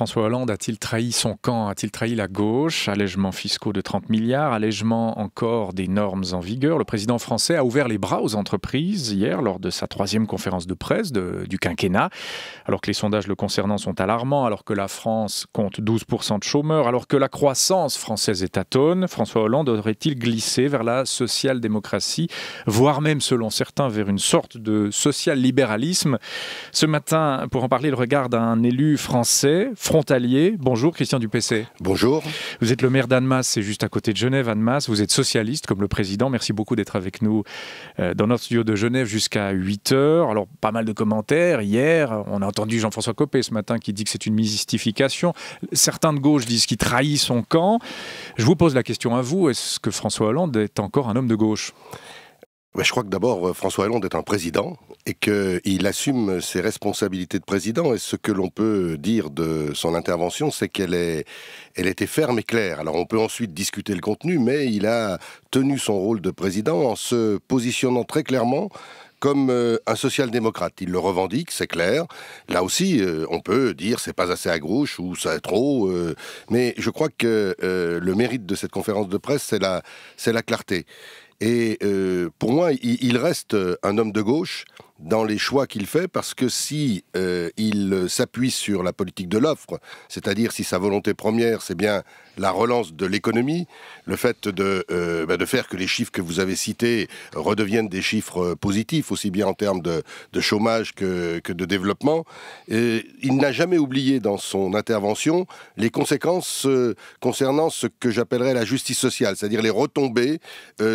François Hollande a-t-il trahi son camp? A-t-il trahi la gauche? Allègements fiscaux de 30 milliards, allègement encore des normes en vigueur. Le président français a ouvert les bras aux entreprises hier lors de sa 3e conférence de presse du quinquennat. Alors que les sondages le concernant sont alarmants, alors que la France compte 12% de chômeurs, alors que la croissance française est tâtonne, François Hollande aurait-il glissé vers la social-démocratie, voire même, selon certains, vers une sorte de social-libéralisme? Ce matin, pour en parler, le regard d'un élu français, frontalier. Bonjour Christian Dupessé. Bonjour. Vous êtes le maire d'Annemasse, c'est juste à côté de Genève, Annemasse. Vous êtes socialiste comme le président. Merci beaucoup d'être avec nous dans notre studio de Genève jusqu'à 8h. Alors, pas mal de commentaires. Hier, on a entendu Jean-François Copé ce matin qui dit que c'est une mystification. Certains de gauche disent qu'il trahit son camp. Je vous pose la question à vous. Est-ce que François Hollande est encore un homme de gauche ? Je crois que d'abord, François Hollande est un président et qu'il assume ses responsabilités de président. Et ce que l'on peut dire de son intervention, c'est qu'elle était ferme et claire. Alors on peut ensuite discuter le contenu, mais il a tenu son rôle de président en se positionnant très clairement comme un social-démocrate. Il le revendique, c'est clair. Là aussi, on peut dire c'est pas assez à gauche ou ça est trop. Mais je crois que le mérite de cette conférence de presse, c'est la clarté. Et pour moi, il reste un homme de gauche dans les choix qu'il fait, parce que si il s'appuie sur la politique de l'offre, c'est-à-dire si sa volonté première, c'est bien la relance de l'économie, le fait de faire que les chiffres que vous avez cités redeviennent des chiffres positifs, aussi bien en termes de chômage que de développement, il n'a jamais oublié dans son intervention les conséquences concernant ce que j'appellerais la justice sociale, c'est-à-dire les retombées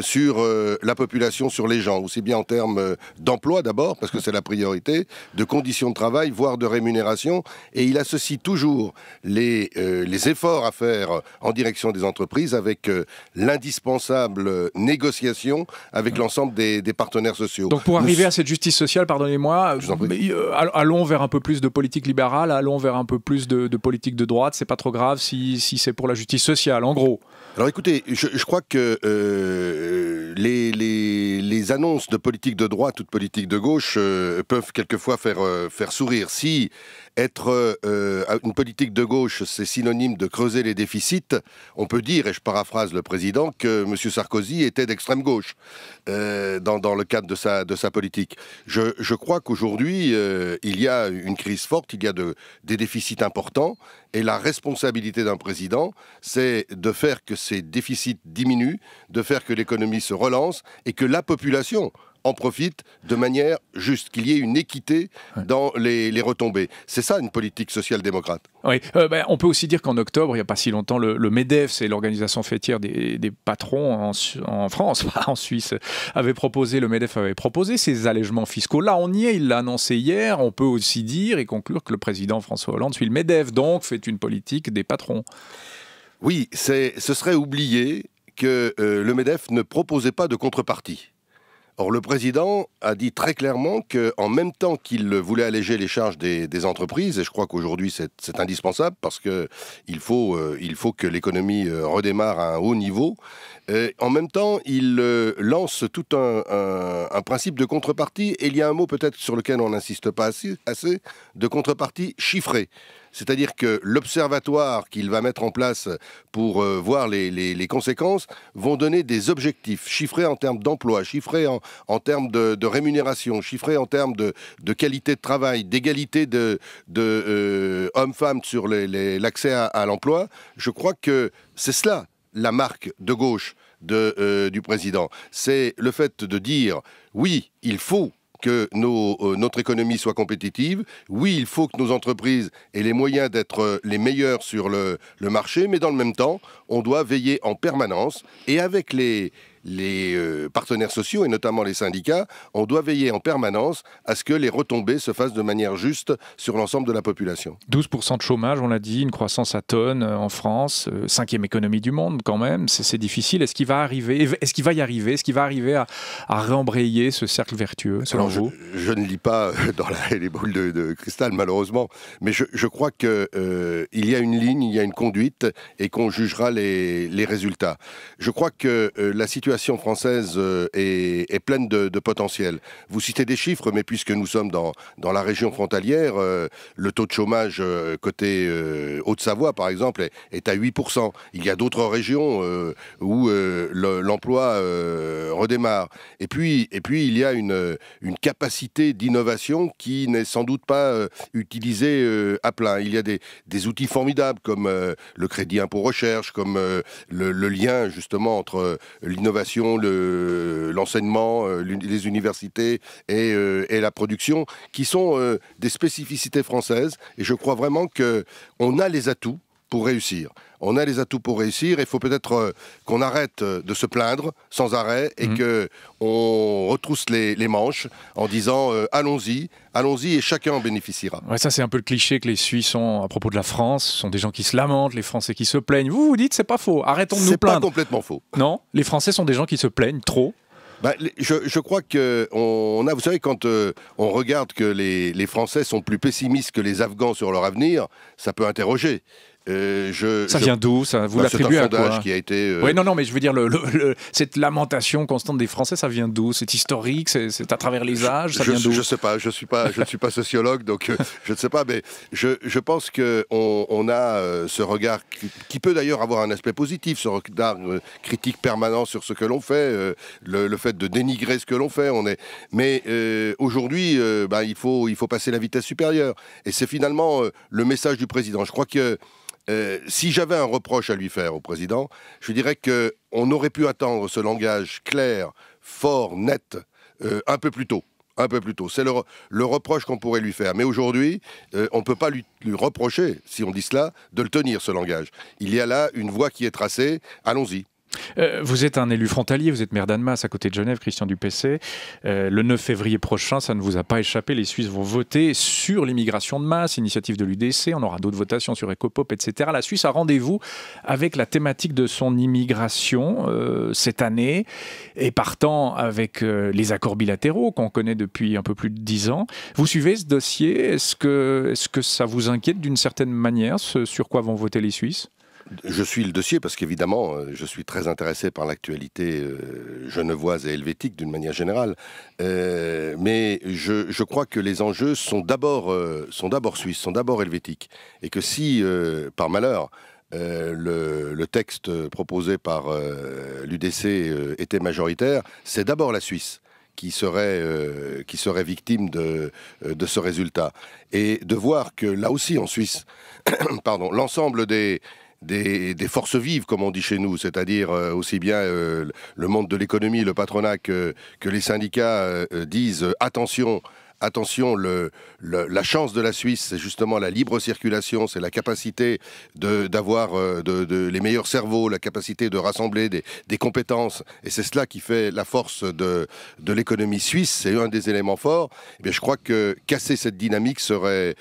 sur la population, sur les gens, aussi bien en termes d'emploi d'abord, parce que c'est la priorité, de conditions de travail, voire de rémunération, et il associe toujours les efforts à faire en direction des entreprises avec l'indispensable négociation avec l'ensemble des partenaires sociaux. Donc pour arriver à cette justice sociale, pardonnez-moi, allons vers un peu plus de politique libérale, allons vers un peu plus de politique de droite, c'est pas trop grave si c'est pour la justice sociale, en gros. Alors écoutez, je crois que les annonces de politique de droite ou de politique de gauche peuvent quelquefois faire sourire. Si être une politique de gauche, c'est synonyme de creuser les déficits, on peut dire, et je paraphrase le président, que M. Sarkozy était d'extrême gauche dans le cadre de sa politique. Je crois qu'aujourd'hui, il y a une crise forte, il y a des déficits importants, et la responsabilité d'un président, c'est de faire que ces déficits diminuent, de faire que l'économie se relance, et que la population en profite de manière juste, qu'il y ait une équité dans les retombées. C'est ça une politique social-démocrate. Oui, on peut aussi dire qu'en octobre, il n'y a pas si longtemps, le MEDEF, c'est l'organisation fêtière des patrons en France, pas en Suisse, le MEDEF avait proposé ces allègements fiscaux. Là, on y est, il l'a annoncé hier. On peut aussi dire et conclure que le président François Hollande suit le MEDEF, donc fait une politique des patrons. Oui, ce serait oublier que le MEDEF ne proposait pas de contrepartie. Or, le président a dit très clairement qu'en même temps qu'il voulait alléger les charges des entreprises, et je crois qu'aujourd'hui c'est indispensable parce qu'il faut que l'économie redémarre à un haut niveau, en même temps il lance tout un principe de contrepartie, et il y a un mot peut-être sur lequel on n'insiste pas assez, de contrepartie chiffrée. C'est-à-dire que l'observatoire qu'il va mettre en place pour voir les conséquences vont donner des objectifs chiffrés en termes d'emploi, chiffrés en termes de rémunération, chiffrés en termes de qualité de travail, d'égalité de hommes-femmes sur l'accès à l'emploi. Je crois que c'est cela la marque de gauche du président. C'est le fait de dire oui, il faut que notre économie soit compétitive. Oui, il faut que nos entreprises aient les moyens d'être les meilleures sur le marché, mais dans le même temps, on doit veiller en permanence, et avec les partenaires sociaux, et notamment les syndicats, on doit veiller en permanence à ce que les retombées se fassent de manière juste sur l'ensemble de la population. 12% de chômage, on l'a dit, une croissance atone en France, 5e économie du monde quand même, c'est difficile. Est-ce qu'il va arriver Est-ce qu'il va arriver à réembrayer ce cercle vertueux, selon vous ? Je ne lis pas dans les boules de cristal, malheureusement, mais je crois qu'il y a une ligne, il y a une conduite, et qu'on jugera les résultats. Je crois que la situation situation française est pleine de potentiel. Vous citez des chiffres, mais puisque nous sommes dans la région frontalière, le taux de chômage côté Haute-Savoie, par exemple, est à 8%. Il y a d'autres régions où l'emploi redémarre. Et puis, il y a une capacité d'innovation qui n'est sans doute pas utilisée à plein. Il y a des outils formidables comme le crédit impôt recherche, comme le lien justement entre l'innovation, l'enseignement, les universités et la production, qui sont des spécificités françaises. Et je crois vraiment qu'on a les atouts pour réussir. On a les atouts pour réussir. Il faut peut-être qu'on arrête de se plaindre sans arrêt et qu'on retrousse les manches en disant allons-y et chacun en bénéficiera. Ouais, ça c'est un peu le cliché que les Suisses ont à propos de la France. Ce sont des gens qui se lamentent, les Français qui se plaignent. Vous dites c'est pas faux. Arrêtons de nous plaindre. C'est pas complètement faux. Non, les Français sont des gens qui se plaignent trop. Je crois que vous savez, quand on regarde que les Français sont plus pessimistes que les Afghans sur leur avenir, ça peut interroger. Ça vient d'où ça? Vous l'attribuez à quoi? C'est un sondage qui a été... Oui, non, mais je veux dire, cette lamentation constante des Français, ça vient d'où? C'est historique? C'est à travers les âges? Ça vient d'où? Je sais pas, je suis pas sociologue, donc je ne sais pas, mais je pense qu'on a ce regard qui peut d'ailleurs avoir un aspect positif, ce regard critique permanent sur ce que l'on fait, le fait de dénigrer ce que l'on fait. Mais aujourd'hui, il faut passer la vitesse supérieure. Et c'est finalement le message du président. Je crois que si j'avais un reproche à lui faire au président, je dirais qu'on aurait pu attendre ce langage clair, fort, net, un peu plus tôt. Un peu plus tôt. C'est le reproche qu'on pourrait lui faire. Mais aujourd'hui, on ne peut pas lui reprocher, si on dit cela, de le tenir, ce langage. Il y a là une voie qui est tracée. Allons-y. Vous êtes un élu frontalier, vous êtes maire d'Annemasse à côté de Genève, Christian Dupessé. Le 9 février prochain, ça ne vous a pas échappé, les Suisses vont voter sur l'immigration de masse, initiative de l'UDC, on aura d'autres votations sur Ecopop, etc. La Suisse a rendez-vous avec la thématique de son immigration cette année, et partant avec les accords bilatéraux qu'on connaît depuis un peu plus de 10 ans. Vous suivez ce dossier? Est-ce que ça vous inquiète d'une certaine manière, ce sur quoi vont voter les Suisses? Je suis le dossier parce qu'évidemment, je suis très intéressé par l'actualité genevoise et helvétique d'une manière générale. Mais je crois que les enjeux sont d'abord suisses, sont d'abord helvétiques. Et que si, par malheur, le texte proposé par l'UDC était majoritaire, c'est d'abord la Suisse qui serait victime de ce résultat. Et de voir que là aussi en Suisse, pardon, l'ensemble des forces vives, comme on dit chez nous, c'est-à-dire aussi bien le monde de l'économie, le patronat que les syndicats disent attention, la chance de la Suisse, c'est justement la libre circulation, c'est la capacité d'avoir les meilleurs cerveaux, la capacité de rassembler des compétences, et c'est cela qui fait la force de l'économie suisse, c'est un des éléments forts. Eh bien, je crois que casser cette dynamique serait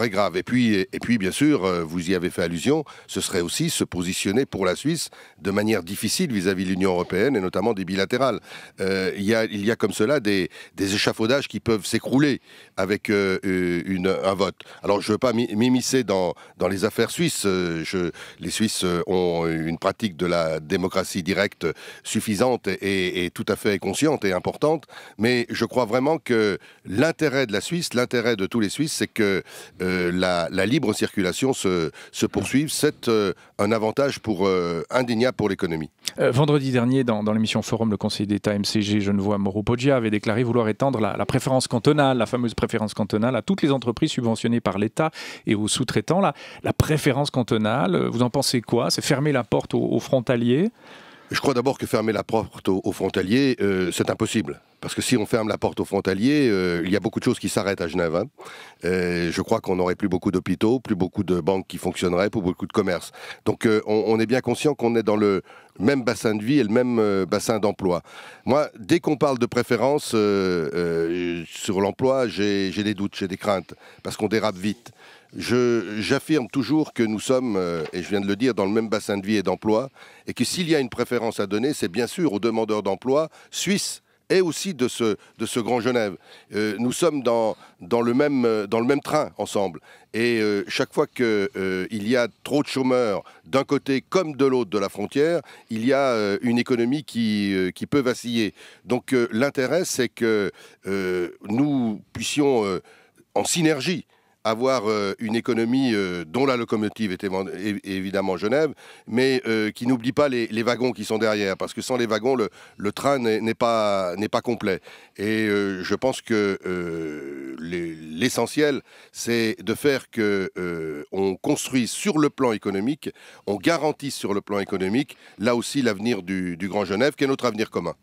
grave. Et puis, bien sûr, vous y avez fait allusion, ce serait aussi se positionner pour la Suisse de manière difficile vis-à-vis de l'Union européenne, et notamment des bilatérales. Il y a comme cela des échafaudages qui peuvent s'écrouler avec un vote. Alors, je ne veux pas m'immiscer dans les affaires suisses. Les Suisses ont une pratique de la démocratie directe suffisante et tout à fait consciente et importante. Mais je crois vraiment que l'intérêt de la Suisse, l'intérêt de tous les Suisses, c'est que la libre circulation se poursuive. C'est un avantage indéniable pour l'économie. Vendredi dernier, dans l'émission Forum, le conseiller d'État MCG Genevois Mauro Poggia avait déclaré vouloir étendre la préférence cantonale, la fameuse préférence cantonale, à toutes les entreprises subventionnées par l'État et aux sous-traitants. La préférence cantonale, vous en pensez quoi? C'est fermer la porte aux frontaliers? Je crois d'abord que fermer la porte aux frontaliers, c'est impossible. Parce que si on ferme la porte aux frontaliers, il y a beaucoup de choses qui s'arrêtent à Genève. Hein. Je crois qu'on n'aurait plus beaucoup d'hôpitaux, plus beaucoup de banques qui fonctionneraient, plus beaucoup de commerces. Donc on est bien conscient qu'on est dans le même bassin de vie et le même bassin d'emploi. Moi, dès qu'on parle de préférence sur l'emploi, j'ai des doutes, j'ai des craintes, parce qu'on dérape vite. J'affirme toujours que nous sommes, et je viens de le dire, dans le même bassin de vie et d'emploi, et que s'il y a une préférence à donner, c'est bien sûr aux demandeurs d'emploi suisses est aussi de ce Grand Genève. Nous sommes dans le même train ensemble. Et chaque fois qu'il y a trop de chômeurs d'un côté comme de l'autre de la frontière, il y a une économie qui peut vaciller. Donc l'intérêt, c'est que nous puissions, en synergie, avoir une économie dont la locomotive est évidemment Genève, mais qui n'oublie pas les wagons qui sont derrière, parce que sans les wagons, le train n'est pas complet. Et je pense que l'essentiel, c'est de faire qu'on construise sur le plan économique, on garantisse sur le plan économique, là aussi l'avenir du Grand Genève, qui est notre avenir commun.